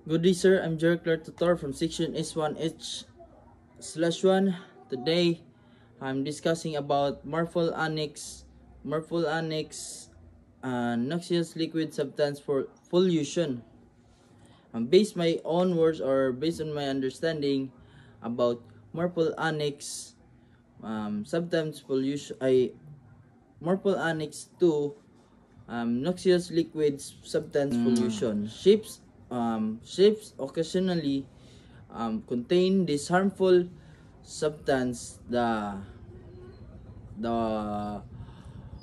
Good day, sir. I'm Jerry Clark Tutor from section S1H/1. Today, I'm discussing about Marfol Annex, noxious liquid substance for pollution. Based my own words or based on my understanding about Marfol Annex, substance pollution, Marfol Annex 2, noxious liquid substance pollution. Ships occasionally contain this harmful substance. The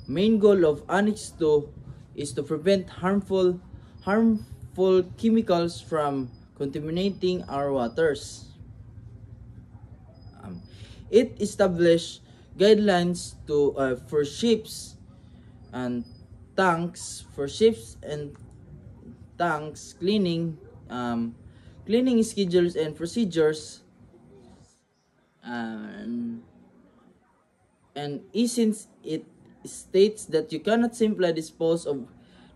main goal of Annex 2 is to prevent harmful chemicals from contaminating our waters. It established guidelines for ships and tanks cleaning schedules and procedures, and since it states that you cannot simply dispose of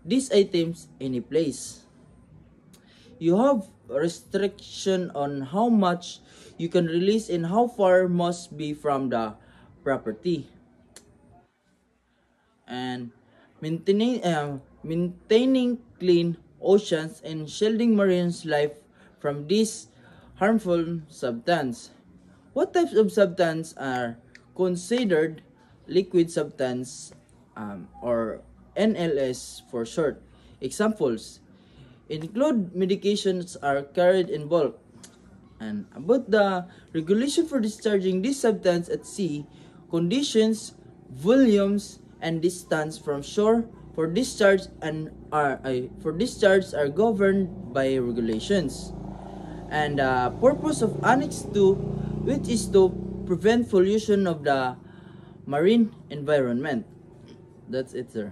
these items any place. You have a restriction on how much you can release and how far must be from the property. And maintaining clean oceans and shielding marine life from this harmful substance. What types of substance are considered liquid substance, or NLS for short? Examples include medications are carried in bulk. And about the regulation for discharging this substance at sea, conditions, volumes, and distance from shore for discharge are governed by regulations. And the purpose of Annex 2, which is to prevent pollution of the marine environment. That's it, sir.